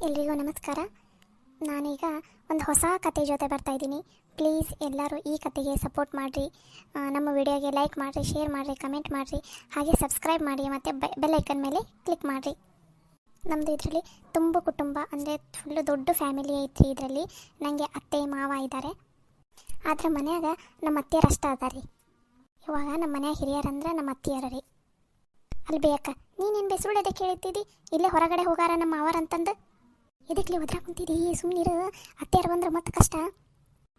ಎಲ್ರಿಗೂ ನಮಸ್ಕಾರ. ನಾನೀಗ ಒಂದು ಹೊಸ ಕತೆ ಜೊತೆ ಬರ್ತಾ ಇದ್ದೀನಿ. ಪ್ಲೀಸ್ ಎಲ್ಲರೂ ಈ ಕತೆಗೆ ಸಪೋರ್ಟ್ ಮಾಡಿರಿ, ನಮ್ಮ ವಿಡಿಯೋಗೆ ಲೈಕ್ ಮಾಡಿರಿ, ಶೇರ್ ಮಾಡಿರಿ, ಕಮೆಂಟ್ ಮಾಡಿರಿ, ಹಾಗೆ ಸಬ್ಸ್ಕ್ರೈಬ್ ಮಾಡಿ ಮತ್ತು ಬೆಲ್ ಐಕನ್ ಮೇಲೆ ಕ್ಲಿಕ್ ಮಾಡಿರಿ. ನಮ್ಮದು ಇದರಲ್ಲಿ ತುಂಬ ಕುಟುಂಬ, ಅಂದರೆ ಫುಲ್ಲು ದೊಡ್ಡ ಫ್ಯಾಮಿಲಿ ಐತ್ರಿ. ಇದರಲ್ಲಿ ನನಗೆ ಅತ್ತೆ ಮಾವ ಇದ್ದಾರೆ. ಆದರೆ ಮನ್ಯಾಗ ನಮ್ಮ ಅತ್ತೆಯರು ಅಷ್ಟ ಅದಾರ ರೀ. ಇವಾಗ ನಮ್ಮ ಮನ್ಯಾಗ ಹಿರಿಯರಂದ್ರೆ ನಮ್ಮ ಅತ್ತೆಯರ ರೀ. ಅಲ್ಲಿ ಬೇಕ ನೀನೇನು ಬೆಸುಳು ಎದಕ್ಕೆ ಹೇಳ್ತಿದ್ದಿ, ಇಲ್ಲೇ ಹೊರಗಡೆ ಹೋಗಾರ ನಮ್ಮ ಮಾವರಂತಂದು ಎದಕ್ಲಿ ಒದ್ರಾ ಕುಂತಿದ್ದಿ, ಸುಮ್ಮನಿರು, ಅತ್ತೆಯರು ಬಂದ್ರೆ ಮತ್ತೆ ಕಷ್ಟ.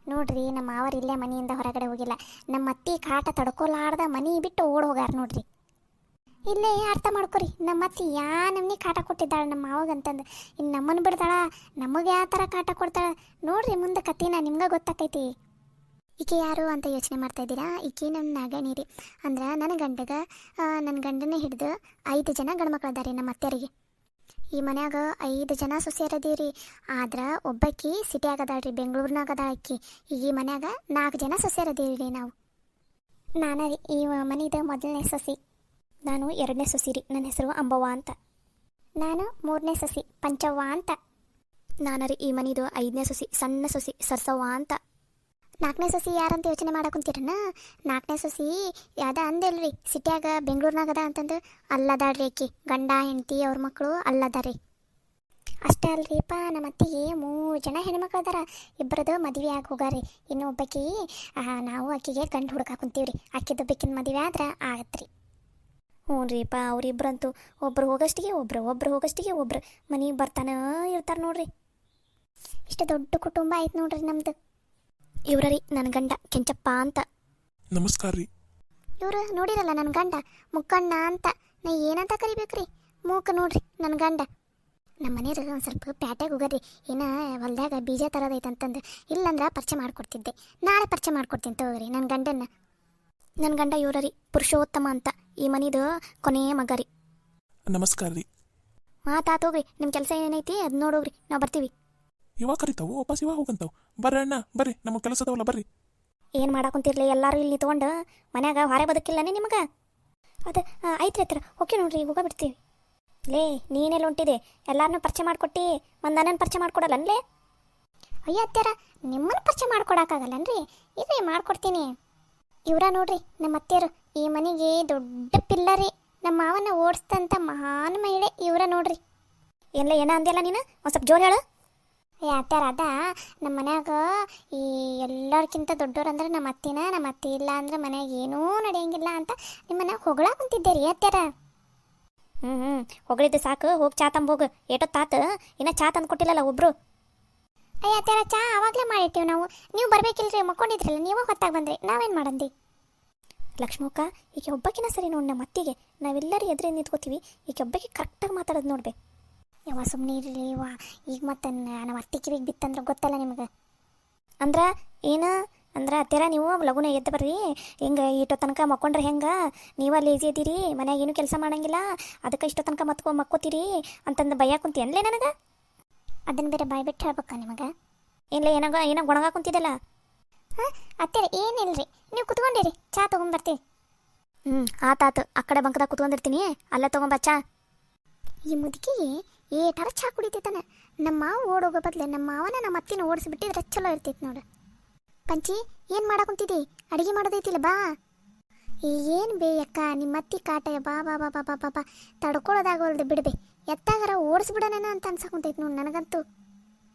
ನೋಡ್ರಿ, ನಮ್ಮ ಮಾವರು ಇಲ್ಲೇ ಮನೆಯಿಂದ ಹೊರಗಡೆ ಹೋಗಿಲ್ಲ. ನಮ್ಮ ಅತ್ತಿ ಕಾಟ ತಡ್ಕೊಲಾರ್ದ ಮನೆ ಬಿಟ್ಟು ಓಡ್ ಹೋಗಾರ ನೋಡ್ರಿ. ಇಲ್ಲೇ ಅರ್ಥ ಮಾಡ್ಕೊರಿ, ನಮ್ಮ ಅತ್ತಿ ನಮ್ನಿ ಕಾಟ ಕೊಟ್ಟಿದ್ದಾಳೆ ನಮ್ಮ ಮಾವಗಂತಂದು. ಇನ್ನು ನಮ್ಮನ್ನು ಬಿಡ್ತಾಳ, ನಮಗೆ ಯಾವ ಥರ ಕಾಟ ಕೊಡ್ತಾಳ ನೋಡ್ರಿ. ಮುಂದೆ ಕತ್ತಿನ ನಿಮ್ಗೆ ಗೊತ್ತಾಕೈತಿ. ಈಕೆ ಯಾರು ಅಂತ ಯೋಚನೆ ಮಾಡ್ತಾ ಇದ್ದೀರಾ? ಈಕೆ ನಮ್ಮ ನಾಗಣಿ ರೀ. ಅಂದ್ರೆ ನನ್ನ ಗಂಡನೇ ಹಿಡಿದು 5 ಜನ ಗಂಡ್ಮಕ್ಳು ಅದಾರಿ ನಮ್ಮ ಅತ್ತೆಯರಿಗೆ. ಈ ಮನ್ಯಾಗ 5 ಜನ ಸೊಸೆಯರದೀವಿ ರೀ. ಆದ್ರೆ ಒಬ್ಬಾಕಿ ಸಿಟಿಯಾಗ ಅದಾಳ್ರಿ, ಬೆಂಗಳೂರಿನಾಗ ಅದಾಳ ಆಕಿ. ಈಗ ಈ ಮನ್ಯಾಗ 4 ಜನ ಸೊಸೆಯರದೀವಿ ರೀ ನಾವು. ನಾನು ರೀ ಈ ಮನೆದು ಮೊದಲನೇ ಸೊಸಿ. ನಾನು 2ನೇ ಸೊಸಿ ರೀ, ನನ್ನ ಹೆಸರು ಅಂಬವ್ವ ಅಂತ. ನಾನು 3ನೇ ಸೊಸಿ ಪಂಚವ್ವ ಅಂತ. ನಾನು ರೀ ಈ ಮನೆದು 5ನೇ ಸೊಸಿ, ಸಣ್ಣ ಸೊಸಿ ಸರ್ಸವ್ವ ಅಂತ. 4ನೇ ಸೊಸಿ ಯಾರಂತ ಯೋಚನೆ ಮಾಡಕ್ಕಂತೀರನ? 4ನೇ ಸೊಸಿ ಯಾವ್ದ ಅಂದಿಲ್ರಿ, ಸಿಟಿಯಾಗ ಬೆಂಗಳೂರಿನಾಗ ಅದ ಅಂತಂದು ಅಲ್ಲದಾಡ್ರಿ. ಆಕಿ ಗಂಡ ಹೆಂಡತಿ ಅವ್ರ ಮಕ್ಕಳು ಅಲ್ಲದಾರಿ. ಅಷ್ಟೇ ಅಲ್ರಿಪ್ಪ, ನಮ್ಮ ಅತ್ತಿಗೆ 3 ಜನ ಹೆಣ್ಮಕ್ಳು ಅದಾರ. ಇಬ್ಬರದು ಮದುವೆ ಆಗಿ ಹೋಗಾರಿ. ಇನ್ನು ಒಬ್ಬಾಕಿ ನಾವು ಆಕಿಗೆ ಗಂಡು ಹುಡುಕಾಕುಂತೀವ್ರಿ. ಆಕಿದೊಬ್ಬಕಿನ ಮದುವೆ ಆದ್ರೆ ಆಗತ್ರಿ. ಹ್ಞೂ ರೀಪ್ಪ, ಅವ್ರಿಬ್ರಂತೂ ಒಬ್ರು ಹೋಗಷ್ಟಿಗೆ ಒಬ್ರು ಮನೆಗೆ ಬರ್ತಾನೆ ಇರ್ತಾರೆ ನೋಡ್ರಿ. ಇಷ್ಟು ದೊಡ್ಡ ಕುಟುಂಬ ಆಯ್ತು ನೋಡ್ರಿ ನಮ್ದು. ಇವ್ರ ರೀ ನನ್ನ ಗಂಡ ಕೆಂಚಪ್ಪ ಅಂತ. ನಮಸ್ಕಾರ ರೀ. ಇವ್ರು ನೋಡಿರಲ್ಲ ನನ್ನ ಗಂಡ ಮುಕ್ಕಣ್ಣ ಅಂತ. ನಾ ಏನಂತ ಕರಿಬೇಕ್ರಿ? ಮೂಕ ನೋಡ್ರಿ ನನ್ನ ಗಂಡ. ನಮ್ಮ ಮನೆಯವ್ರು ಒಂದು ಸ್ವಲ್ಪ ಪ್ಯಾಟ್ಯಾಗ ಹೋಗರಿ, ಏನೋ ಹೊಲ್ದಾಗ ಬೀಜ ತರೋದೈತಂತಂದು. ಇಲ್ಲಂದ್ರೆ ಪರಿಚಯ ಮಾಡಿಕೊಡ್ತಿದ್ದೆ, ನಾಳೆ ಪರಿಚಯ ಮಾಡ್ಕೊಡ್ತೀನಿ ತಗೋರಿ ನನ್ನ ಗಂಡನ್ನ. ನನ್ನ ಗಂಡ ಇವ್ರ ರೀ ಪುರುಷೋತ್ತಮ ಅಂತ, ಈ ಮನಿದು ಕೊನೆಯ ಮಗ ರೀ. ನಮಸ್ಕಾರ ರೀ. ಮಾತಾತೋಗ್ರಿ, ನಿಮ್ಮ ಕೆಲಸ ಏನೈತಿ ಅದು ನೋಡೋಗ್ರಿ, ನಾವು ಬರ್ತೀವಿ. ಇವಾಗ ಕರಿತಾವು ವಾಪಸ್ ಇವಾಗ ಹೋಗಂತಾವು. ಬರ್ರಿ ಅಣ್ಣ ಬರ್ರಿ, ನಮ್ಮ ಕೆಲಸದವಲ್ಲ ಬರ್ರಿ. ಏನು ಮಾಡಾಕೊಂತಿರ್ಲಿ ಎಲ್ಲರೂ ಇಲ್ಲಿ ತೊಗೊಂಡು ಮನ್ಯಾಗ ಹೊರ ಬದುಕಿಲ್ಲನೇ ನಿಮಗೆ? ಅದು ಐತ್ರಿ ಹತ್ರ ಓಕೆ ನೋಡ್ರಿ, ಹೋಗ ಬಿಡ್ತೀವಿ. ಲೇ ನೀನೆಲ್ಲ ಹೊಂಟಿದೆ, ಎಲ್ಲಾರನ್ನೂ ಪರಿಚಯ ಮಾಡಿಕೊಟ್ಟು ಒಂದು ನನ್ನನ್ನು ಪರಿಚಯ ಮಾಡಿಕೊಡಲ್ಲನ್ಲೇ? ಅಯ್ಯ ಅತ್ಯಾರ, ನಿಮ್ಮನ್ನು ಪರಿಚಯ ಮಾಡ್ಕೊಡಕ್ಕಾಗಲ್ಲನ್ರಿ? ಇರ್ರಿ ಮಾಡ್ಕೊಡ್ತೀನಿ. ಇವರ ನೋಡ್ರಿ ನಮ್ಮ ಅತ್ತೆಯರು, ಈ ಮನೆಗೆ ದೊಡ್ಡ ಪಿಲ್ಲರಿ. ನಮ್ಮ ಮಾವನ್ನ ಓಡಿಸ್ತಂತ ಮಹಾನ್ ಮಹಿಳೆ ಇವರ ನೋಡ್ರಿ. ಎಲ್ಲ ಏನ ಅಂದಿಲ್ಲ ನೀನು, ಒಂದು ಸ್ವಲ್ಪ ಜೋರು ಹೇಳು. ಯಾತ್ಯಾರ ಅದ ನಮ್ಮ ಮನ್ಯಾಗ ಈ ಎಲ್ಲರ್ಕಿಂತ ದೊಡ್ಡೋರು ಅಂದ್ರೆ ನಮ್ಮ ಅತ್ತಿನ. ನಮ್ಮ ಅತ್ತಿ ಇಲ್ಲ ಅಂದ್ರೆ ಮನ್ಯಾಗ ಏನೂ ನಡೆಯಂಗಿಲ್ಲ ಅಂತ ನಿಮ್ಮ ಮನ್ಯಾಗ ಹೊಗಳಾಕ ಕುಂತಿದ್ದೆ ರೀ ಅತ್ಯಾರ. ಹೊಗಳಿದ್ದು ಸಾಕು, ಹೋಗಿ ಚಾ ತಂಬೋಗು. ಏಟೊತ್ತಾತು ಇನ್ನ ಚಾ ತಂದು ಕೊಟ್ಟಿಲ್ಲಲ್ಲ ಒಬ್ರು. ಅಯ್ಯ ಅತ್ಯಾರ, ಚಾ ಆವಾಗಲೇ ಮಾಡಿಟ್ಟಿವಿ ನಾವು. ನೀವು ಬರ್ಬೇಕಿಲ್ರಿ, ಮಕ್ಕೊಂಡಿದ್ರಲ್ಲ, ನೀವು ಹೊತ್ತಾಗ ಬಂದ್ರಿ, ನಾವೇನು ಮಾಡಂದಿ? ಲಕ್ಷ್ಮಕ್ಕ, ಈಗ ಒಬ್ಬಕಿನ ಸರಿ ನೋಡಿ. ನಮ್ಮ ಅತ್ತಿಗೆ ನಾವೆಲ್ಲರೂ ಎದುರು ನಿಂತ್ಕೋತೀವಿ, ಈಗ ಒಬ್ಬಕ್ಕೆ ಕರೆಕ್ಟಾಗಿ ಮಾತಾಡೋದು ನೋಡ್ಬೇಕು. ಯವ್ವ ಸುಮ್ಮನೆ ಇರಲಿ ವಾ. ಈಗ ಮತ್ತೆ ನಮ್ಮ ಅತ್ತಿ ಕಿವಿಗೆ ಬಿತ್ತಂದ್ರೆ ಗೊತ್ತಲ್ಲ ನಿಮಗೆ. ಅಂದ್ರೆ ಏನು ಅಂದ್ರೆ ಅತ್ತೆರ ನೀವು ಲಗುನ ಎದ್ದು ಬರ್ರಿ. ಹಿಂಗೆ ಇಷ್ಟೋ ತನಕ ಮಕ್ಕೊಂಡ್ರೆ ಹೆಂಗೆ? ನೀವು ಲೇಜಿ ಇದ್ದೀರಿ, ಮನ್ಯಾಗ ಏನು ಕೆಲಸ ಮಾಡಂಗಿಲ್ಲ, ಅದಕ್ಕೆ ಇಷ್ಟೋ ತನಕ ಮಕ್ಕೋತೀರಿ ಅಂತಂದು ಬೈಯಾಕ ಕುಂತಿ ಅನ್ಲೇ ನನಗೆ? ಅದನ್ನು ಬೇರೆ ಬಾಯ್ ಬಿಟ್ಟು ಹೇಳ್ಬೇಕಾ ನಿಮಗೆ? ಏನೋ ಗೊಣಗ ಕುಂತಿದ್ದಲ್ಲ. ಹಾಂ ಅತ್ತೆರ ಏನಿಲ್ರಿ, ನೀವು ಕುತ್ಕೊಂಡಿರಿ, ಚಾ ತೊಗೊಂಬರ್ತೀವಿ. ಆತಾತು, ಆ ಕಡೆ ಬಂಕದಾಗ ಕುತ್ಕೊಂಡಿರ್ತೀನಿ, ಅಲ್ಲೇ ತೊಗೊಂಬ ಚಾ. ಈ ಮುದುಕಿಗೆ ಏಟಾರ ಚಾ ಕುಡಿತೈತಾನೆ. ನಮ್ಮ ಮಾವ ಓಡೋಗೋ ಬದಲೇ ನಮ್ಮ ಮಾವನ ನಮ್ಮ ಅತ್ತಿನ ಓಡಿಸ್ಬಿಟ್ಟಿದ್ರೆ ಚಲೋ ಇರ್ತೈತಿ ನೋಡು. ಪಂಚಿ, ಏನು ಮಾಡಾಕುಂತಿದ್ದಿ? ಅಡುಗೆ ಮಾಡೋದೈತಿಲ್ಲ ಬಾ. ಏನು ಬೇ ಅಕ್ಕ, ನಿಮ್ಮ ಅತ್ತಿ ಕಾಟ ಬಾ ಬಾ ಬಾ ಬಾ ಬಾ ಬಾ ಬಾ ತಡ್ಕೊಳ್ಳೋದಾಗಲ್ದು ಬಿಡ್ಬೇ. ಎತ್ತಾಗಾರ ಓಡಿಸ್ಬಿಡೋಣ ಅಂತ ಅನ್ಸಾಕುಂತೈತಿ ನೋಡಿ ನನಗಂತೂ.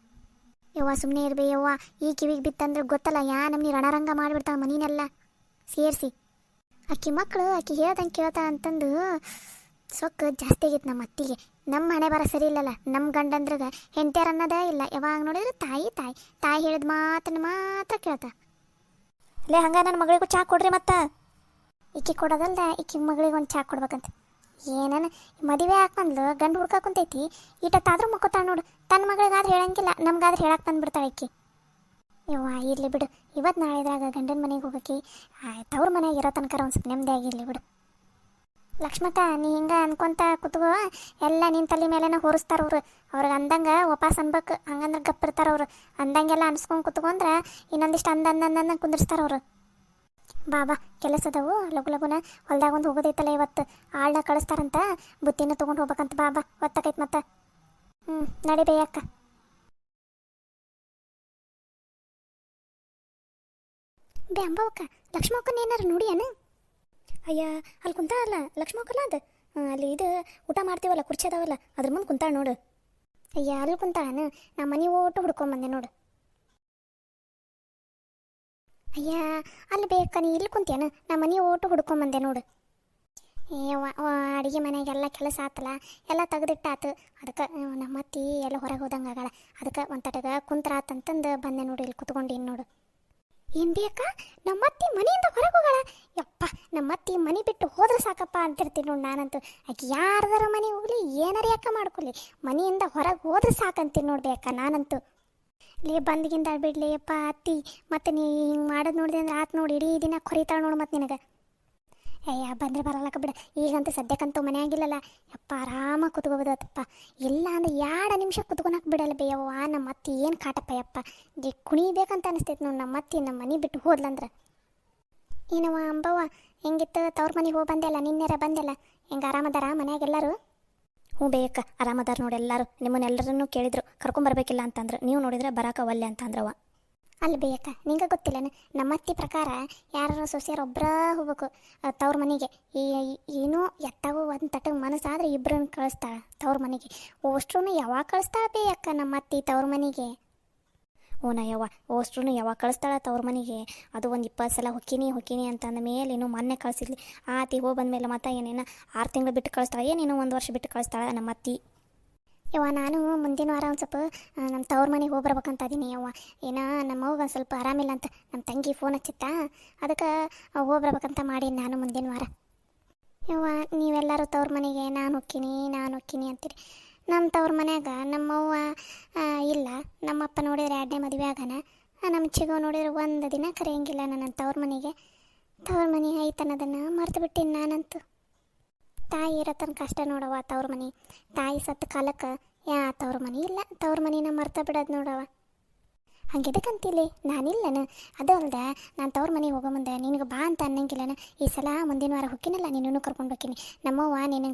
ಯವ್ವ ಸುಮ್ಮನೆ ಇರ್ಬೇ ಯವ್ವ, ಈ ಕಿವಿಗೆ ಬಿತ್ತಂದ್ರೆ ಗೊತ್ತಲ್ಲ ನಮ್ಮನಿ ರಣರಂಗ ಮಾಡಿಬಿಡ್ತಾಳೆ ಮನಿನೆಲ್ಲ ಸೇರಿಸಿ. ಆಕಿ ಮಕ್ಕಳು ಆಕಿ ಹೇಳ್ದಂಗೆ ಕೇಳ್ತಾ ಅಂತಂದು ಸೊಕ್ಕು ಜಾಸ್ತಿ ಆಗೈತೆ ನಮ್ಮ ಅತ್ತಿಗೆ. ನಮ್ಮ ಹಣೆ ಬರ ಸರಿ ಇಲ್ಲಲ್ಲ, ನಮ್ಮ ಗಂಡಂದ್ರಾಗ ಹೆಂಡ್ತಿಯರು ಅನ್ನೋದೇ ಇಲ್ಲ. ಯಾವಾಗ ನೋಡಿದ್ರೆ ತಾಯಿ ಹೇಳಿದ ಮಾತನ್ನು ಮಾತ್ರ ಕೇಳ್ತಾ. ಅಲ್ಲೇ ಹಂಗ ನನ್ನ ಮಗಳಿಗೂ ಚಾ ಕೊಡ್ರಿ. ಮತ್ತೆ ಈಕಿ ಕೊಡೋದಲ್ದ ಈಕಿ ಮಗಳಿಗೆ ಒಂದು ಚಾ ಕೊಡ್ಬೇಕಂತ. ಏನನ ಮದುವೆ ಹಾಕಂದ್ಲು, ಗಂಡು ಹುಡ್ಕಾಕುಂತೈತಿ, ಈಟತ್ತಾದ್ರೂ ಮಕ್ಕೋತಾಳ ನೋಡು. ತನ್ನ ಮಗಳಿಗಾದ್ರೆ ಹೇಳಂಗಿಲ್ಲ, ನಮ್ಗಾದ್ರೆ ಹೇಳಕ್ಕೆ ಬಂದ್ಬಿಡ್ತಾಳೆ ಈಕಿ. ಯವ್ವ ಇರಲಿ ಬಿಡು, ಇವತ್ತು ನಾಳೆದ್ರಾಗ ಗಂಡನ ಮನೆಗೆ ಹೋಗಕ್ಕೆ ತವ್ರ ಮನೆಯಾಗ ಇರೋ ತನಕ ಒಂದು ಸ್ವಲ್ಪ ನೆಮ್ಮದಿ ಆಗಿರಲಿ ಬಿಡು. ಲಕ್ಷ್ಮಕ್ಕ, ನೀ ಹಿಂಗೆ ಅನ್ಕೊಂತ ಕುತ್ಕೋ, ಎಲ್ಲ ನಿನ್ನ ತಲೆ ಮೇಲೆನ ಹೊರಿಸ್ತಾರ ಅವ್ರು. ಅವ್ರಿಗೆ ಅಂದಂಗೆ ವಾಪಸ್ ಅನ್ಬೇಕು, ಹಂಗಂದ್ರೆ ಗಪ್ಪಿರ್ತಾರ ಅವ್ರು. ಅಂದಂಗೆಲ್ಲ ಅನ್ಸ್ಕೊಂಡು ಕುತ್ಕೊಂಡ್ರೆ ಇನ್ನೊಂದಿಷ್ಟು ಅಂದಂದಂದ ಕುಂದಿರ್ಸ್ತಾರ ಅವರು. ಬಾಬಾ ಕೆಲಸದವು ಲಗುನ ಹೊಲ್ದಾಗ ಒಂದು ಹೋಗೋದೈತಲ್ಲ ಇವತ್ತು, ಆಳ್ನ ಕಳಿಸ್ತಾರಂತ, ಬುತ್ತಿನ ತೊಗೊಂಡು ಹೋಗ್ಬೇಕಂತ. ಬಾಬಾ ಹೊತ್ತಕೈತೆ ಮತ್ತೆ. ನಡಿ ಬೇ ಅಕ್ಕ. ಬೇ ಅಂಬವಕ್ಕ, ಲಕ್ಷ್ಮಕ್ಕನ ಏನಾರು ನೋಡಿಯೇನು? ಅಯ್ಯ, ಅಲ್ಲಿ ಕುಂತಾಳಲ್ಲ ಲಕ್ಷ್ಮಕ್ಕಲ್ಲ ಅದು, ಅಲ್ಲಿ ಇದು ಊಟ ಮಾಡ್ತೀವಲ್ಲ ಕುರ್ಚಿ ಅದಾವಲ್ಲ ಅದ್ರ ಮುಂದೆ ಕುಂತಾಳ ನೋಡು. ಅಯ್ಯ, ಅಲ್ಲಿ ಕುಂತಾಳನು? ನಮ್ಮ ಮನೆ ಓಟು ಹುಡ್ಕೊಂಬಂದೆ ನೋಡು. ಅಯ್ಯ, ಅಲ್ಲಿ ಬೇಕ ನೀ ಇಲ್ಲಿ ಕುಂತೇನು? ನಮ್ಮ ಮನೆ ಓಟು ಹುಡ್ಕೊಂಬಂದೆ ನೋಡು. ಅಡುಗೆ ಮನೆಗೆಲ್ಲ ಕೆಲಸ ಆತಲ್ಲ, ಎಲ್ಲ ತೆಗೆದಿಟ್ಟಾತು. ಅದಕ್ಕೆ ನಮ್ಮ ಅತ್ತಿ ಎಲ್ಲ ಹೊರಗೆ ಹೋದಂಗೆ ಆಗಲ್ಲ. ಅದಕ್ಕೆ ಒಂತಟಗ ಕುಂತ್ರಾತಂತಂದು ಬಂದೆ ನೋಡಿ, ಇಲ್ಲಿ ಕುತ್ಕೊಂಡು ನೋಡು. ಏನು ಬೇಕಾ? ನಮ್ಮ ಅತ್ತಿ ಮನೆಯಿಂದ ಹೊರಗೆ ಹೋಗಳ? ಯಪ್ಪ, ನಮ್ಮ ಅತ್ತಿ ಮನೆ ಬಿಟ್ಟು ಹೋದ್ರೆ ಸಾಕಪ್ಪ ಅಂತಿರ್ತೀನಿ ನೋಡಿ ನಾನಂತೂ. ಆಕೆ ಯಾರ್ದಾರ ಮನೆ ಹೋಗ್ಲಿ, ಏನಾರ ಯಾಕ ಮಾಡ್ಕೊಲಿ, ಮನೆಯಿಂದ ಹೊರಗೆ ಹೋದ್ರೆ ಸಾಕಂತೀನಿ ನೋಡ್ಬೇಕ ನಾನಂತೂ. ಲೇ ಬಂದ್ಗಿಂದ ಬಿಡ್ಲಿ ಅಪ್ಪ ಅತ್ತಿ, ಮತ್ತೆ ನೀ ಹಿಂಗೆ ಮಾಡೋದು ನೋಡಿದೆ ಅಂದ್ರೆ ಆತು ನೋಡಿ, ಇಡೀ ದಿನ ಕೊರಿತಾಳೆ ನೋಡು ಮತ್ತೆ ನಿನಗೆ. ಅಯ್ಯ, ಬಂದರೆ ಬರಲ್ಲಕ್ಕ ಬಿಡ. ಈಗಂತೂ ಸದ್ಯಕ್ಕಂತೂ ಮನೆ ಆಗಿಲ್ಲಲ್ಲ, ಯಪ್ಪ ಆರಾಮಾಗಿ ಕುತ್ಕೋಬೋದತ್ತಪ್ಪ. ಇಲ್ಲ ಅಂದ್ರೆ 2 ನಿಮಿಷ ಕುತ್ಕೊಳಕ್ಕೆ ಬಿಡಲ್ಲ ಬೇಯವ್ವ ನಮ್ಮ ಅತ್ತಿ. ಏನು ಕಾಟಪ್ಪ ಯಪ್ಪ, ಕುಣಿಬೇಕಂತ ಅನಿಸ್ತೈತೆ ನೋಡಿ ನಮ್ಮ ಅತ್ತಿ ನಮ್ಮ ಮನೆ ಬಿಟ್ಟು ಹೋದ್ಲಂದ್ರೆ. ಏನವ್ವ ಅಂಬವ್ವ, ಹೆಂಗಿತ್ತು ತವ್ರ ಮನೆಗೆ ಹೋಗಿ ಬಂದೆಲ್ಲ, ನಿನ್ನೆರ ಬಂದೆಲ್ಲ, ಹೆಂಗೆ ಆರಾಮದಾರ ಮನ್ಯಾಗೆಲ್ಲರೂ? ಹ್ಞೂ ಬೇಯಕ್ಕ, ಆರಾಮದಾರ ನೋಡಿ ಎಲ್ಲರೂ. ನಿಮ್ಮನ್ನೆಲ್ಲರನ್ನೂ ಕೇಳಿದ್ರು ಕರ್ಕೊಂಬರ್ಬೇಕಿಲ್ಲ ಅಂತಂದ್ರೆ, ನೀವು ನೋಡಿದ್ರೆ ಬರಾಕ ಒಲ್ಲೆ ಅಂತಂದ್ರವ. ಅಲ್ಲಿ ಬೇಯಕ್ಕ, ನಿಂಗೆ ಗೊತ್ತಿಲ್ಲನ ನಮ್ಮ ಅತ್ತಿ ಪ್ರಕಾರ ಯಾರು ಸೊಸೆಯರು ಒಬ್ಬರ ಹೋಗ್ಬೇಕು ತವ್ರ ಮನೆಗೆ. ಏನೋ ಎತ್ತಾವು ಒಂದು ತಟಗೆ ಮನಸ್ಸಾದ್ರೆ ಇಬ್ಬರನ್ನ ಕಳಿಸ್ತಾಳೆ ತವ್ರ ಮನೆಗೆ. ಅಷ್ಟ್ರೂ ಯಾವಾಗ ಕಳಿಸ್ತಾಳ ಬೇಯಕ್ಕ ನಮ್ಮ ಅತ್ತಿ ತವ್ರ ಮನೆಗೆ? ಓನ ಯವ್ವ, ಅಷ್ಟ್ರೂ ಯಾವಾಗ ಕಳಿಸ್ತಾಳ ತವ್ರ ಮನೆಗೆ? ಅದು ಒಂದು 20 ಸಲ ಹೊಕ್ಕಿನಿ ಅಂತಂದ ಮೇಲೆ ಇನ್ನೂ ಮೊನ್ನೆ ಕಳಿಸಿದ್ಲಿ. ಆತಿ ಹೋಗಿ ಬಂದಮೇಲೆ ಮತ್ತೆ ಏನೇನು 6 ತಿಂಗಳು ಬಿಟ್ಟು ಕಳಿಸ್ತಾಳೆ, ಏನೇನೋ 1 ವರ್ಷ ಬಿಟ್ಟು ಕಳಿಸ್ತಾಳೆ ನಮ್ಮ ಅತ್ತಿ. ಯವ್ವ, ನಾನು ಮುಂದಿನ ವಾರ ಒಂದು ಸ್ವಲ್ಪ ನಮ್ಮ ತವ್ರ ಮನೆಗೆ ಹೋಗಿ ಬರ್ಬೇಕಂತ ಇದೀನಿ ಯವ್ವ. ಏನೋ ನಮ್ಮ ಅವ್ಗೆ ಒಂದು ಸ್ವಲ್ಪ ಆರಾಮಿಲ್ಲ ಅಂತ ನಮ್ಮ ತಂಗಿ ಫೋನ್ ಹಚ್ಚಿತ್ತಾ, ಅದಕ್ಕೆ ಹೋಗಿ ಬರ್ಬೇಕಂತ ಮಾಡೀನಿ ನಾನು ಮುಂದಿನ ವಾರ. ಯವ್ವ, ನೀವೆಲ್ಲರೂ ತವ್ರ ಮನೆಗೆ ನಾನು ಹೊಕ್ಕಿನಿ ಅಂತೀರಿ. ನಮ್ಮ ತವ್ರ ಮನ್ಯಾಗ ನಮ್ಮವ್ವ ಇಲ್ಲ, ನಮ್ಮಪ್ಪ ನೋಡಿದ್ರೆ 2ನೇ ಮದುವೆ ಆಗನ, ನಮ್ಮ ಚಿಗೋ ನೋಡಿದ್ರೆ 1 ದಿನ ಕರೆಯಂಗಿಲ್ಲ ನನ್ನ ತವ್ರ ಮನೆಗೆ. ತವ್ರ ಮನೆ ಐತನ್ನೋದನ್ನು ಮರ್ತು ಬಿಟ್ಟಿನಿ ನಾನಂತೂ. ತಾಯಿ ಇರೋ ತನಕ ಕಷ್ಟ ನೋಡವ ತವ್ರ ಮನೆ. ತಾಯಿ ಸತ್ತ ಕಾಲಕ್ಕೆ ತವ್ರ ಮನೆ ಇಲ್ಲ, ತವ್ರ ಮನೆನ ಮರ್ತ ಬಿಡೋದು ನೋಡವ. ಹಂಗೆದಕ್ಕಂತಿಲ್ಲಿ ನಾನಿಲ್ಲನ? ಅದು ಅಲ್ದ, ನಾನು ತವ್ರ ಮನೆಗೆ ಹೋಗೋ ಮುಂದೆ ನಿನಗೆ ಬಾ ಅಂತ ಅನ್ನಂಗಿಲ್ಲನ. ಈ ಸಲ ಮುಂದಿನ ವಾರ ಹೋಗಿನಲ್ಲ, ನಿನ್ನೂ ಕರ್ಕೊಂಡು ಹೋಗ್ತೀನಿ. ನಮ್ಮವ್ವ ನಿನ್ನ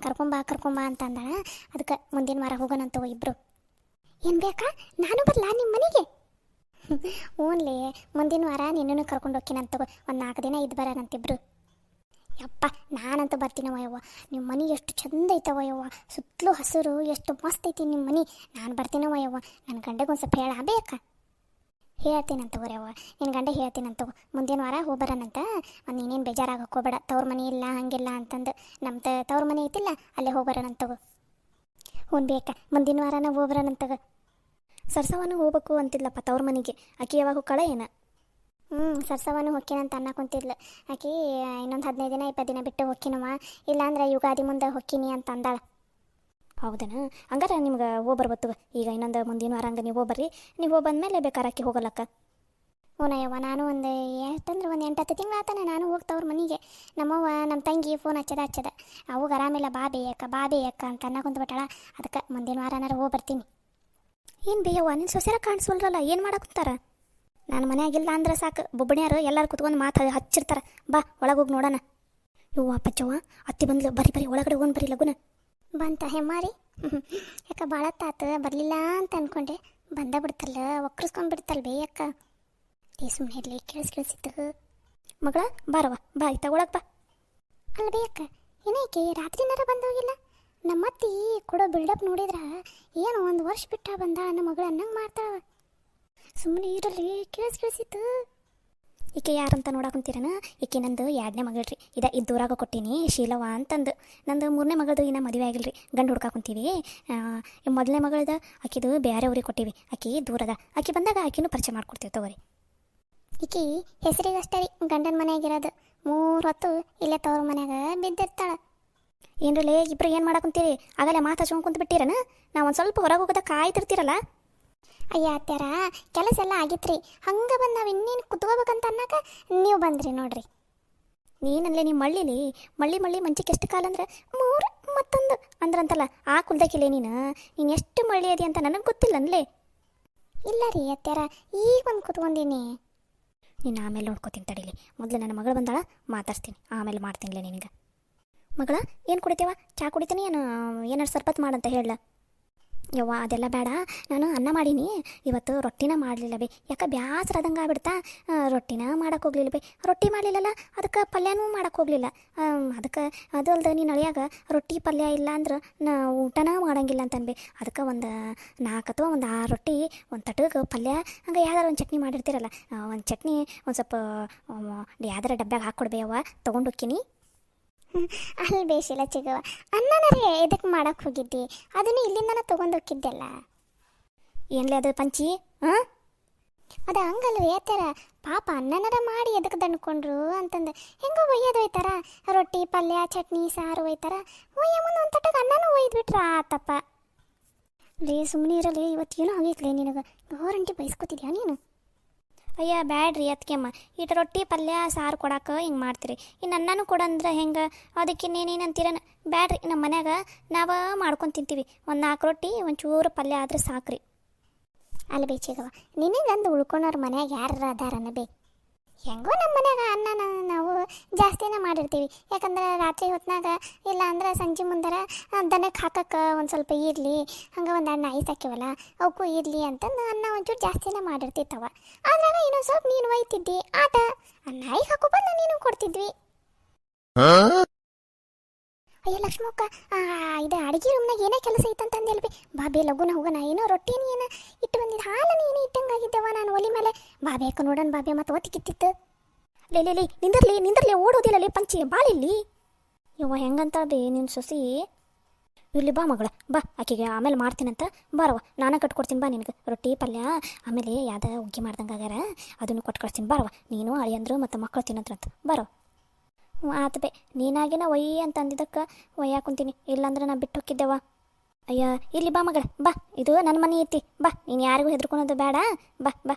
ಕರ್ಕೊಂಬಾ ಅಂತ ಅಂದಾಳ. ಅದಕ್ಕೆ ಮುಂದಿನ ವಾರ ಹೋಗೋಣಂತವ ಇಬ್ಬರು. ಏನು ಬೇಕಾ? ನಾನು ಬರಲಾ ನಿಮ್ಮ ಮನೆಗೆ? ಓನ್ಲಿ ಮುಂದಿನ ವಾರ ನಿನ್ನೂ ಕರ್ಕೊಂಡು ಹೋಗ್ತೀನಂತಗೋ. ಒಂದು 4 ದಿನ ಇದ್ದು ಬರೋಣಂತಿಬ್ರು. ಯಪ್ಪ, ನಾನಂತೂ ಬರ್ತೀನವ ಯವ್ವ. ನಿಮ್ಮ ಮನೆ ಎಷ್ಟು ಚಂದ ಐತವ ಯವ್ವ, ಸುತ್ತಲೂ ಹಸಿರು, ಎಷ್ಟು ಮಸ್ತ್ ಐತಿ ನಿಮ್ಮ ಮನೆ. ನಾನು ಬರ್ತೀನವ ಯವ್ವ. ನನ್ನ ಗಂಡಗೆ ಒಂದು ಸ್ವಲ್ಪ ಬೇಕಾ? ಹೇಳ್ತೀನಂತಗೋರವ್ವ, ನಿನ್ನ ಗಂಡ ಹೇಳ್ತೀನಂತಗೋ. ಮುಂದಿನ ವಾರ ಹೋಗ್ಬರೋಣಂತ. ನೀನೇನು ಬೇಜಾರಾಗಕ್ಕೆ ಹೋಗ್ಬೇಡ, ತವ್ರ ಮನೆ ಇಲ್ಲ ಹಂಗಿಲ್ಲ ಅಂತಂದು. ನಮ್ಮ ತವ್ರ ಮನೆ ಐತಿಲ್ಲ, ಅಲ್ಲೇ ಹೋಗ್ಬರೋಣಂತಗೋ. ಹ್ಞೂ ಬೇಕಾ, ಮುಂದಿನ ವಾರನ ಹೋಗ್ಬರೋಣಂತಗ. ಸರ್ಸವನು ಹೋಗ್ಬೇಕು ಅಂತಿದ್ಲಪ್ಪ ತವ್ರ ಮನೆಗೆ. ಆಕೆ ಯಾವಾಗ ಹೋಗ್ಕಳ ಏನ? ಸರ್ಸವನು ಹೊಕ್ಕಿನಂತ ಅನ್ನಕೊಂತಿದ್ಲು ಆಕೆ. ಇನ್ನೊಂದು 15 ದಿನ 20 ದಿನ ಬಿಟ್ಟು ಹೊಕ್ಕಿನವ, ಇಲ್ಲಾಂದ್ರೆ ಯುಗಾದಿ ಮುಂದೆ ಹೊಕ್ಕಿನಿ ಅಂತ ಅಂದಾಳ. ಹೌದೇನ? ಹಂಗಾರೆ ನಿಮ್ಗೆ ಹೋಗ್ಬರ್ಬತ್ತು ಈಗ. ಇನ್ನೊಂದು ಮುಂದಿನ ವಾರ ಹಂಗೆ ನೀವು ಹೋಗ್ಬರ್ರಿ. ನೀವು ಹೋಗಿ ಬಂದಮೇಲೆ ಬೇಕಾರೆ ಆಕೆ ಹೋಗಲ್ಲಕ್ಕ. ಹ್ಞೂನಯ್ಯವ್ವ, ನಾನು ಒಂದು ಎಷ್ಟಂದ್ರೆ ಒಂದು 8-10 ತಿಂಗಳು ಆತಾನೆ ನಾನು ಹೋಗ್ತವ್ರ ಮನೆಗೆ. ನಮ್ಮವ್ವ ನಮ್ಮ ತಂಗಿ ಫೋನ್ ಹಚ್ಚದ ಅವಾಗ ಆರಾಮಿಲ್ಲ, ಬಾ ಬೇಯಕ್ಕ ಅಂತ ಅನ್ನಕೊಂತ ಬಿಟ್ಟಾಳ. ಅದಕ್ಕೆ ಮುಂದಿನ ವಾರನಾರು ಹೋಗಿ ಬರ್ತೀನಿ. ಏನು ಬೇಯವ್ವ, ನಿನ್ನ ಸೊಸೆರ ಕಾಣಿಸ್ವಲ್ರಲ್ಲ, ಏನು ಮಾಡಕ್ಕಂತಾರ? ನಾನು ಮನೆಯಾಗಿಲ್ಲ ಅಂದ್ರೆ ಸಾಕು, ಬೊಬ್ಬಣ್ಯಾರು ಎಲ್ಲರೂ ಕುತ್ಕೊಂಡು ಮಾತು ಹಚ್ಚಿರ್ತಾರೆ. ಬಾ ಒಳಗೆ ಹೋಗಿ ನೋಡೋಣ. ಇವ್ವ ಪಚ್ಚವ್ವ, ಅತ್ತಿ ಬಂದ್ಲು, ಬರೀ ಒಳಗಡೆ ಹೋಗಿ ಬರೀ ಲಗುನ. ಬಂತ ಹೆಮ್ಮಾರಿ? ಯಾಕೆ ಭಾಳ ತಾತು ಬರಲಿಲ್ಲ ಅಂತ ಅಂದ್ಕೊಂಡೆ. ಬಂದ ಬಿಡ್ತಲ್ಲ, ಒಕ್ಕರ್ಸ್ಕೊಂಡ್ಬಿಡ್ತಲ್ಲ ಬೇಯಕ್ಕ. ಸುಮ್ಮನೆ ಇರಲಿ, ಕೇಳಿಸಿತ್ತು. ಮಗಳ ಬಾರವ್ವ, ಬಾ ಆಯ್ತಾ ಒಳಗೆ ಬಾ. ಅಲ್ಲ ಬೇಯಕ್ಕ, ಏನೈಕೆ ರಾತ್ರಿನಾರ ಬಂದೋಗಿಲ್ಲ? ನಮ್ಮತ್ತಿ ಕೊಡೋ ಬಿಲ್ಡಪ್ ನೋಡಿದ್ರ ಏನು 1 ವರ್ಷ ಬಿಟ್ಟ ಬಂದ ನಮ್ಮ ಮಗಳು ಅನ್ನಂಗೆ ಮಾಡ್ತಾಳ. ಸುಮ್ಮನೆ ಇರಲಿ, ಕೇಳಿಸಿತ್ತು. ಈಕೆ ಯಾರಂತ ನೋಡಾಕೊಂತೀರನ? ಈಕೆ ನಂದು 2ನೇ ಮಗಳ್ರಿ. ಇದ್ದೂರಾಗ ಕೊಟ್ಟೀನಿ ಶೀಲವ್ವ ಅಂತಂದು. ನಂದು 3ನೇ ಮಗಳದು ಇನ್ನೂ ಮದುವೆ ಆಗಿಲ್ರಿ, ಗಂಡು ಹುಡ್ಕಾಕೊಂತೀವಿ. 1ನೇ ಮಗಳದ ಆಕಿದು ಬೇರೆ ಊರಿಗೆ ಕೊಟ್ಟಿವಿ, ಆಕಿ ದೂರದ. ಆಕಿ ಬಂದಾಗ ಆಕಿನೂ ಪರಿಚಯ ಮಾಡ್ಕೊಡ್ತೀವಿ ತಗೋರಿ. ಈಕಿ ಹೆಸರಿಗಷ್ಟೇ ರೀ ಗಂಡನ ಮನೆಯಾಗಿರೋದು. 3 ಹೊತ್ತು ಇಲ್ಲೇ ತವ್ರ ಮನ್ಯಾಗ ಬಿದ್ದಿರ್ತಾಳ. ಏನ್ರಲ್ಲೇ ಇಬ್ರು ಏನು ಮಾಡಾಕೊಂತೀರಿ? ಆಗಲೇ ಮಾತು ಹಚ್ಕೊಂಡು ಕುಂತು ಬಿಟ್ಟಿರನ? ನಾವು ಒಂದು ಸ್ವಲ್ಪ ಹೊರಗೆ ಹೋಗೋದ ಕಾಯ್ತಿರ್ತೀರಲ್ಲ. ಅಯ್ಯ ಅತ್ಯಾರ, ಕೆಲಸ ಎಲ್ಲ ಆಗಿತ್ರಿ, ಹಂಗೆ ಬಂದು ನಾವು ಇನ್ನೇನು ಕುತ್ಕೋಬೇಕಂತ ಅನ್ನಕ ನೀವು ಬಂದ್ರಿ ನೋಡ್ರಿ. ನೀನಲ್ಲೇ ನಿಮ್ಮ ಮಳ್ಳಿ ಮಂಚಿಗೆ ಎಷ್ಟು ಕಾಲ ಅಂದ್ರೆ 3 ಮತ್ತೊಂದು ಅಂದ್ರಂತಲ್ಲ, ಆ ಕುಲ್ದಕ್ಕಿಲ್ಲ ನೀನು ಎಷ್ಟು ಮಳ್ಳಿ ಅದಿ ಅಂತ ನನಗೆ ಗೊತ್ತಿಲ್ಲ ಅನ್ಲೇ. ಇಲ್ಲ ರೀ ಅತ್ಯಾರ, ಈಗ ಬಂದು ಕುತ್ಕೊಂಡೀನಿ. ನೀನು ಆಮೇಲೆ ನೋಡ್ಕೋತೀನಿ ತಡೀಲಿ. ಮೊದಲು ನನ್ನ ಮಗಳು ಬಂದಾಳ, ಮಾತಾಡ್ತೀನಿ, ಆಮೇಲೆ ಮಾಡ್ತೀನಿಲ್ಲ ನಿನಗೆ. ಮಗಳ ಏನು ಕುಡಿತೇವ? ಚಾ ಕುಡಿತೀನಿ, ಏನಾರು ಸರ್ಬತ್ ಮಾಡಂತ ಹೇಳ. ಯವ್ವ ಅದೆಲ್ಲ ಬೇಡ, ನಾನು ಅನ್ನ ಮಾಡೀನಿ, ಇವತ್ತು ರೊಟ್ಟಿನ ಮಾಡಲಿಲ್ಲ ಬೇ, ಯಾಕೆ ಬ್ಯಾಸ್ರ ಆದಂಗೆ ಆಗ್ಬಿಡ್ತಾ. ರೊಟ್ಟಿನ ಮಾಡಕ್ಕೆ ಹೋಗ್ಲಿಲ್ಲ ಬೇ, ರೊಟ್ಟಿ ಮಾಡಲಿಲ್ಲಲ್ಲ ಅದಕ್ಕೆ ಪಲ್ಯನೂ ಮಾಡಕ್ಕೆ ಹೋಗ್ಲಿಲ್ಲ. ಅದಕ್ಕೆ ಅದು ಅಲ್ದೆ ನೀನು ಅಳಿಯಾಗ ರೊಟ್ಟಿ ಪಲ್ಯ ಇಲ್ಲ ಅಂದ್ರೆ ನಾ ಊಟನ ಮಾಡಂಗಿಲ್ಲ ಅಂತನ್ಬಿ. ಅದಕ್ಕೆ ಒಂದು 4 ಅಥವಾ ಒಂದು 6 ರೊಟ್ಟಿ, ಒಂದು ತಟಗೆ ಪಲ್ಯ, ಹಂಗೆ ಯಾವ್ದಾರು ಒಂದು ಚಟ್ನಿ ಮಾಡಿರ್ತೀರಲ್ಲ, ಒಂದು ಚಟ್ನಿ ಒಂದು ಸ್ವಲ್ಪ ಯಾವ್ದಾರ ಡಬ್ಬ್ಯಾಗ ಹಾಕ್ಕೊಡ್ಬೇಯವ್ವ, ತೊಗೊಂಡು ಹೋಗ್ತೀನಿ. ಅಲ್ಲಿ ಬೇಸಿಲ್ಲ ಚಿಗವ, ಅನ್ನನರೇ ಇದಕ್ಕೆ ಮಾಡಕ್ಕೆ ಹೋಗಿದ್ದಿ, ಅದನ್ನು ಇಲ್ಲಿಂದನ ತೊಗೊಂಡು ಹೋಗಿದ್ದೆಲ್ಲ. ಏನ್ಲೇ ಅದು ಪಂಚಿ? ಹಾಂ, ಅದು ಹಂಗಲ್ವೇ ಥರ ಪಾಪ ಅನ್ನನರ ಮಾಡಿ ಎದಕ್ಕೆ ದಂಡ್ಕೊಂಡ್ರು ಅಂತಂದು ಹೆಂಗೋ ಒಯ್ಯೋದು ಒಯ್ತಾರ, ರೊಟ್ಟಿ ಪಲ್ಯ ಚಟ್ನಿ ಸಾರು ಒಯ್ತಾರ, ಒಯ್ಯ ಮುಂದೆ ಒಂದು ತಟ್ಟಗೆ ಅನ್ನನೂ ಒಯ್ದುಬಿಟ್ರ ಆತಪ್ಪ. ಲೇ ಸುಮ್ಮನೆ ಇರಲಿ, ಇವತ್ತೇನೋ ಆಗೈತ್ಲೇ ನಿನಗೆ, ಗೌರಂಟಿ ಬಯಸ್ಕೊತಿದ್ಯಾ ನೀನು? ಅಯ್ಯ ಬ್ಯಾಡ್ರಿ ಅತ್ಕೆಮ್ಮ, ಇಟ್ಟು ರೊಟ್ಟಿ ಪಲ್ಯ ಸಾರು ಕೊಡಕ್ಕೆ ಹಿಂಗೆ ಮಾಡ್ತೀರಿ, ಇನ್ನು ಅನ್ನನೂ ಕೊಡಂದ್ರೆ ಹೆಂಗೆ? ಅದಕ್ಕೆ ನೀನೇನಂತೀರನ? ಬ್ಯಾಡ್ರಿ, ನಮ್ಮ ಮನ್ಯಾಗ ನಾವು ಮಾಡ್ಕೊಂಡು ತಿಂತೀವಿ, ಒಂದು 4 ರೊಟ್ಟಿ ಒಂಚೂರು ಪಲ್ಯ ಆದ್ರೆ ಸಾಕ್ರಿ. ಅಲ್ಲಿ ಬೇಚಿಗವ, ನಿನಗಂದು ಉಳ್ಕೊಳೋರು ಮನ್ಯಾಗ ಯಾರು ಅದಾರನ ಬೇ? ಹೆಂಗೋ ನಮ್ಮ ಮನ್ಯಾಗ ಅನ್ನನ ನಾವು ಜಾಸ್ತಿನೇ ಮಾಡಿರ್ತೀವಿ, ಯಾಕಂದ್ರೆ ರಾತ್ರಿ ಹೊತ್ನಾಗ ಇಲ್ಲ ಅಂದ್ರೆ ಸಂಜೆ ಮುಂದರ ದನಕ್ಕೆ ಹಾಕಕ್ಕೆ ಒಂದು ಸ್ವಲ್ಪ ಇರಲಿ, ಹಂಗೆ ಒಂದು 2 ನಾಯಿ ಸಾಕಿವಲ್ಲ ಅವಕ್ಕೂ ಇರಲಿ ಅಂತಂದು ಅನ್ನ ಒಂಚೂರು ಜಾಸ್ತಿನೇ ಮಾಡಿರ್ತಿತ್ತವ. ಆದ್ರಾಗ ಇನ್ನೊಂದು ಸ್ವಲ್ಪ ನೀನು ಒಯ್ತಿದ್ದಿ ಆಟ, ನಾಯಿಗೆ ಹಾಕೋ ಬಂದು ನೀನು ಕೊಡ್ತಿದ್ವಿ. ಅಯ್ಯೋ ಲಕ್ಷ್ಮಕ್ಕ, ಇದು ಅಡುಗೆ ರೂಮ್ನಾಗ ಏನೇ ಕೆಲಸ ಐತಂತಂದು ಹೇಳ್ಬಿ, ಬಾಬೆ ಲಗುನ ಹೋಗೋಣ, ಏನೋ ರೊಟ್ಟಿನ ಏನು ಇಟ್ಟು ಬಂದಿದ್ದು, ಹಾಲನ್ನು ಏನು ಇಟ್ಟಂಗಾಗಿದ್ದೆವ ನಾನು ಒಲಿ ಮೇಲೆ. ಬಾಬೇಕ ನೋಡೋಣ ಬಾಬೆ, ಮತ್ತು ಒತ್ತಿಕ್ಕಿತ್ತಿತ್ತು. ಲೇ ನಿಂದರ್ಲಿ ಓಡೋದಿಲ್ಲ ಲೇ ಪಂಚಿ, ಬಾಳಿಲ್ಲಿ. ಯವ್ವ ಹೆಂಗಂತ ಬೇ ನಿನ್ನ ಸೊಸಿ? ಇಲ್ಲಿ ಬಾ ಮಗಳ ಬಾ, ಆಕೆಗೆ ಆಮೇಲೆ ಮಾಡ್ತೀನಂತ ಬಾರವ, ನಾನು ಕಟ್ಕೊಡ್ತೀನಿ ಬಾ ನಿನಗೆ ರೊಟ್ಟಿ ಪಲ್ಯ, ಆಮೇಲೆ ಯಾವ್ದು ಉಗ್ಗಿ ಮಾಡ್ದಂಗೆ ಆಗ್ಯಾರ ಅದನ್ನು ಕೊಟ್ಟು ಕಳಿಸ್ತೀನಿ ಬಾರವ, ನೀನು ಅಳಿಯಂದ್ರು ಮತ್ತು ಮಕ್ಕಳು ತಿನ್ನಂತ್ರಂತ ಬಾರವ. ಆತು ಬೇ, ನೀನಾಗಿನ ಒಯ್ಯಿ ಅಂತ ಅಂದಿದ್ದಕ್ಕೆ ಒಯ್ಯಾಕೆ ಕುಂತೀನಿ, ಇಲ್ಲಾಂದ್ರೆ ನಾ ಬಿಟ್ಟು ಹೋಗಿದ್ದೆವ. ಅಯ್ಯ ಇಲ್ಲಿ ಬಾ ಮಗಳ ಬಾ, ಇದು ನನ್ನ ಮನೆ ಐತಿ ಬಾ, ನೀನು ಯಾರಿಗೂ ಹೆದರ್ಕೊಳೋದು ಬೇಡ, ಬಾ ಬಾ.